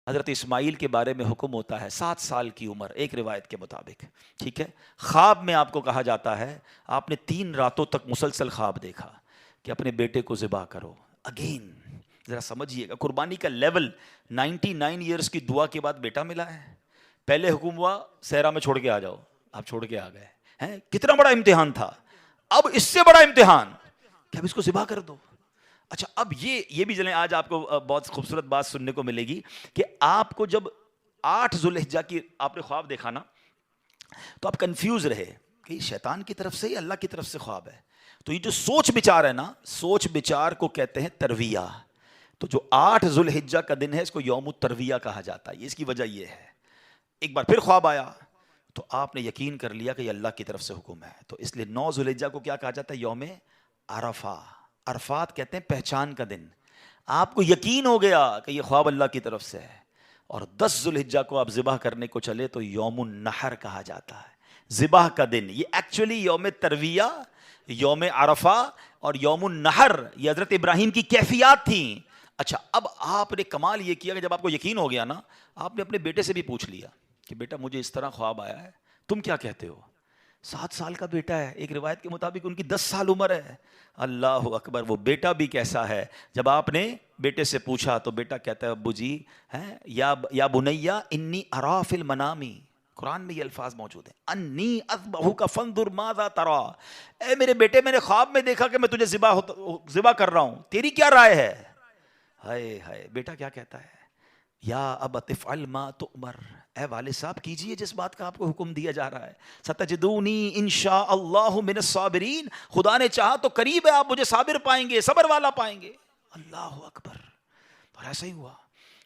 حضرت اسماعیل کے بارے میں حکم ہوتا ہے 7 سال کی عمر ایک روایت کے مطابق، ٹھیک ہے. خواب میں آپ کو کہا جاتا ہے آپ نے 3 راتوں تک مسلسل خواب دیکھا کہ اپنے بیٹے کو ذبح کرو. اگین ذرا سمجھیے گا قربانی کا لیول. 99 ایئرس کی دعا کے بعد بیٹا ملا ہے. پہلے حکم ہوا صحرا میں چھوڑ کے آ جاؤ، آپ چھوڑ کے آ گئے ہیں. کتنا بڑا امتحان تھا. اب اس سے بڑا امتحان کہ اب اس کو ذبح کر دو. اچھا اب یہ بھی چلیں آج آپ کو بہت خوبصورت بات سننے کو ملے گی کہ آپ کو جب 8 ذوالحجہ کی آپ نے خواب دیکھا نا تو آپ کنفیوز رہے کہ یہ شیطان کی طرف سے یا اللہ کی طرف سے خواب ہے. تو یہ جو سوچ بچار ہے نا، سوچ بچار کو کہتے ہیں ترویہ. تو جو 8 ذوالحجہ کا دن ہے اس کو یوم الترویہ کہا جاتا ہے. اس کی وجہ یہ ہے ایک بار پھر خواب آیا تو آپ نے یقین کر لیا کہ یہ اللہ کی طرف سے حکم ہے. تو اس لیے 9 ذوالحجہ کو کیا کہا جاتا ہے؟ یوم عرفہ. عرفات کہتے ہیں پہچان کا دن. آپ کو یقین ہو گیا کہ یہ خواب اللہ کی طرف سے ہے. اور 10 ذوالحجہ کو آپ ذبح کرنے کو چلے تو یوم النحر کہا جاتا ہے، ذبح کا دن. یہ ایکچولی یوم ترویہ، یوم عرفہ اور یوم النحر یہ حضرت ابراہیم کی کیفیات تھیں. اچھا اب آپ نے کمال یہ کیا کہ جب آپ کو یقین ہو گیا نا، آپ نے اپنے بیٹے سے بھی پوچھ لیا کہ بیٹا مجھے اس طرح خواب آیا ہے، تم کیا کہتے ہو؟ 7 سال کا بیٹا ہے، ایک روایت کے مطابق ان کی 10 سال عمر ہے. اللہ اکبر. وہ بیٹا بھی کیسا ہے. جب آپ نے بیٹے سے پوچھا تو بیٹا کہتا ہے ابو جی یا بنیا انی ارا فی المنامی. قرآن میں یہ الفاظ موجود ہیں، انی اذبحک فانظر ماذا ترا. اے میرے بیٹے میں نے خواب میں دیکھا کہ میں تجھے ذبح کر رہا ہوں، تیری کیا رائے ہے؟ ہائے ہائے. بیٹا کیا کہتا ہے؟ یا ابت افعل ما تؤمر. اے والد صاحب کیجئے جس بات کا آپ کو حکم دیا جا رہا ہے. ستجدونی انشاء اللہ من الصابرین. خدا نے چاہا تو قریب ہے آپ مجھے صابر پائیں گے، صبر والا پائیں گے. اللہ اکبر. اور ایسا ہی ہوا.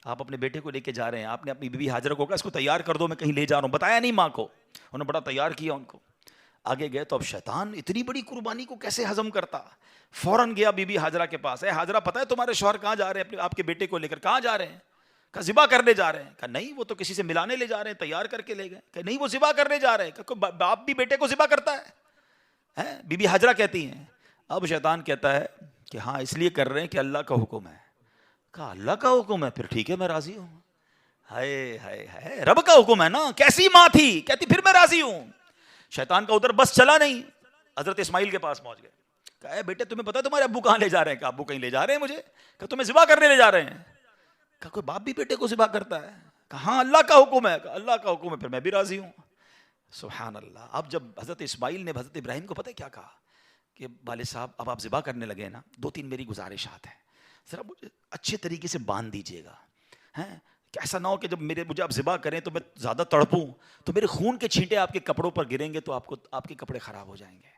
آپ اپنے بیٹے کو لے کے جا رہے ہیں، آپ نے اپنی بیوی ہاجرہ کو کہا اس کو تیار کر دو میں کہیں لے جا رہا ہوں. بتایا نہیں ماں کو، انہوں نے بڑا تیار کیا ان کو. آگے گئے تو اب شیطان اتنی بڑی قربانی کو کیسے ہضم کرتا. فوراً گیا بی بی ہاجرہ کے پاس. اے ہاجرہ پتہ ہے تمہارے شوہر کہاں جا رہے ہیں آپ کے بیٹے کو لے کر؟ کہاں جا رہے ہیں؟ کہا ذبح کرنے جا رہے ہیں. کہا نہیں وہ تو کسی سے ملانے لے جا رہے ہیں، تیار کر کے لے گئے. کہ نہیں وہ ذبح کرنے جا رہے ہیں. کہ باپ بھی بیٹے کو ذبح کرتا ہے؟ بی بی ہاجرہ کہتی ہیں. اب شیطان کہتا ہے کہ ہاں اس لیے کر رہے ہیں کہ اللہ کا حکم ہے. کہا اللہ کا حکم ہے؟ پھر ٹھیک ہے میں راضی ہوں. ہائے ہائے ہائے، رب کا حکم ہے نا. کیسی ماں تھی، کہتی پھر میں راضی ہوں. شیطان کا ادھر بس چلا نہیں، حضرت اسماعیل کے پاس پہنچ گئے. کہا اے بیٹے تمہیں پتا تمہارے ابو کہاں لے جا رہے ہیں؟ کہا ابو کہیں لے جا رہے ہیں مجھے. کہا تمہیں ذبح کرنے لے جا رہے ہیں؟ کہا کوئی باپ بھی بیٹے کو ذبح کرتا ہے؟ کہا ہاں اللہ کا حکم ہے. کہا اللہ کا حکم ہے پھر میں بھی راضی ہوں. سبحان اللہ. اب جب حضرت اسماعیل نے حضرت ابراہیم کو پتہ کیا کہا کہ والد صاحب اب آپ ذبح کرنے لگے نا، 2-3 میری گزارشات ہیں، ذرا مجھے اچھے طریقے سے باندھ دیجیے گا. کہ ایسا نہ ہو کہ جب مجھے آپ ذبح کریں تو میں زیادہ تڑپوں تو میرے خون کے چھینٹے آپ کے کپڑوں پر گریں گے تو آپ کے کپڑے خراب ہو جائیں گے.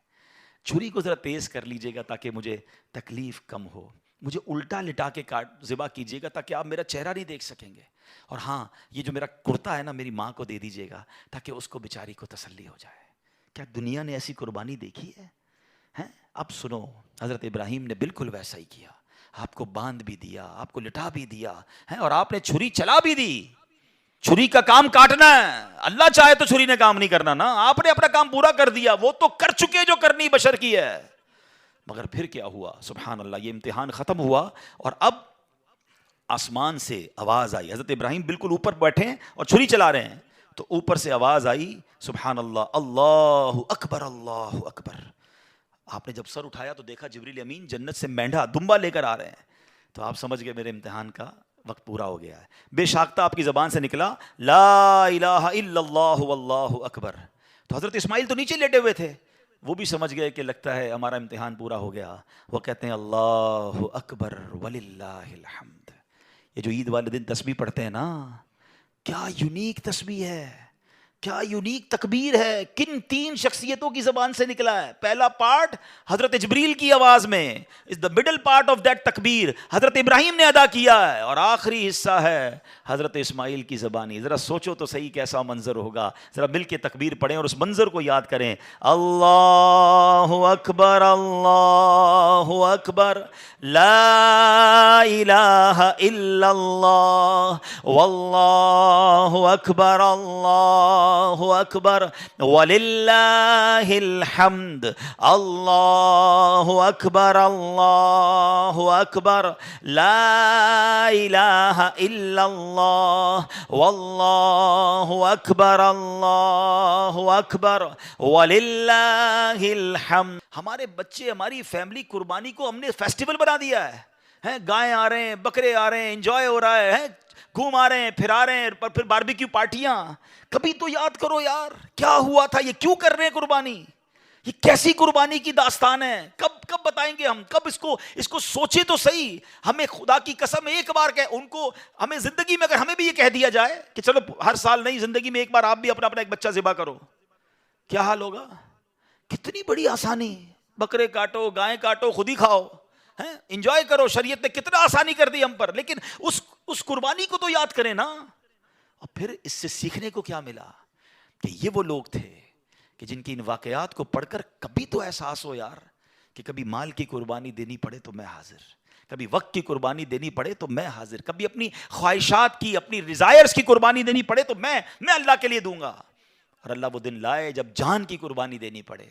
چھری کو ذرا تیز کر لیجیے گا تاکہ مجھے تکلیف کم ہو. مجھے الٹا لٹا کے ذبح کیجیے گا تاکہ آپ میرا چہرہ نہیں دیکھ سکیں گے. اور ہاں یہ جو میرا کرتا ہے نا میری ماں کو دے دیجیے گا تاکہ اس کو بیچاری کو تسلی ہو جائے. کیا دنیا نے ایسی قربانی دیکھی ہے؟ اب سنو، حضرت ابراہیم نے بالکل ویسا ہی کیا. آپ کو باندھ بھی دیا، آپ کو لٹا بھی دیا اور آپ نے چھری چلا بھی دی. چھری کا کام کاٹنا ہے، اللہ چاہے تو چھری نے کام نہیں کرنا نا. آپ نے اپنا کام پورا کر دیا، وہ تو کر چکے جو کرنی بشر کی ہے. مگر پھر کیا ہوا؟ سبحان اللہ. یہ امتحان ختم ہوا اور اب آسمان سے آواز آئی. حضرت ابراہیم بالکل اوپر بیٹھے ہیں اور چھری چلا رہے ہیں تو اوپر سے آواز آئی سبحان اللہ، اللہ اکبر اللہ اکبر. آپ نے جب سر اٹھایا تو دیکھا جبریل امین جنت سے مینڈھا دمبا لے کر آ رہے ہیں. تو آپ سمجھ گئے میرے امتحان کا وقت پورا ہو گیا ہے. بے شاختہ آپ کی زبان سے نکلا لا الہ الا اللہ واللہ اکبر. تو حضرت اسماعیل تو نیچے لیٹے ہوئے تھے، وہ بھی سمجھ گئے کہ لگتا ہے ہمارا امتحان پورا ہو گیا. وہ کہتے ہیں اللہ اکبر وللہ الحمد. یہ جو عید والے دن تسبیح پڑھتے ہیں نا، کیا یونیک تسبیح ہے، کیا یونیک تکبیر ہے. کن 3 شخصیتوں کی زبان سے نکلا ہے؟ پہلا پارٹ حضرت جبریل کی آواز میں is the middle part of that تکبیر حضرت ابراہیم نے ادا کیا ہے، اور آخری حصہ ہے حضرت اسماعیل کی زبانی. ذرا سوچو تو صحیح کیسا منظر ہوگا. ذرا مل کے تکبیر پڑھیں اور اس منظر کو یاد کریں. اللہ اکبر اللہ اکبر لا الہ الا اللہ واللہ اکبر اللہ اللہ اکبر وللہ الحمد، اللہ اکبر اللہ اکبر، لا الہ الا اللہ واللہ اکبر اللہ اکبر وللہ الحمد۔ ہمارے بچے، ہماری فیملی قربانی کو ہم نے فیسٹیول بنا دیا ہے، گائے آ رہے ہیں، بکرے آ رہے ہیں، انجوائے ہو رہا ہے، گھوم آ رہے ہیں، پھر آ رہے ہیں، پھر باربیکیو پارٹیاں۔ کبھی تو یاد کرو یار کیا ہوا تھا، یہ کیوں کر رہے ہیں قربانی، یہ کیسی قربانی کی داستان ہے، کب بتائیں گے ہم، کب اس کو سوچے تو صحیح۔ ہمیں خدا کی قسم ایک بار ان کو ہمیں زندگی میں اگر ہمیں بھی یہ کہہ دیا جائے کہ چلو ہر سال نہیں، زندگی میں ایک بار آپ بھی اپنا ایک بچہ ذبح کرو، کیا حال ہوگا؟ کتنی بڑی آسانی، بکرے کاٹو، گائیں کاٹو، خود ہی کھاؤ، انجوائے کرو۔ شریعت نے کتنا آسانی کر دی ہم پر، لیکن اس قربانی کو تو یاد کریں نا۔ اور پھر اس سے سیکھنے کو کیا ملا کہ یہ وہ لوگ تھے کہ جن کی ان واقعات کو پڑھ کر کبھی تو احساس ہو یار کہ کبھی مال کی قربانی دینی پڑے تو میں حاضر، کبھی وقت کی قربانی دینی پڑے تو میں حاضر، کبھی اپنی خواہشات کی، اپنی ڈیزائرز کی قربانی دینی پڑے تو میں اللہ کے لیے دوں گا، اور اللہ وہ دن لائے جب جان کی قربانی دینی پڑے۔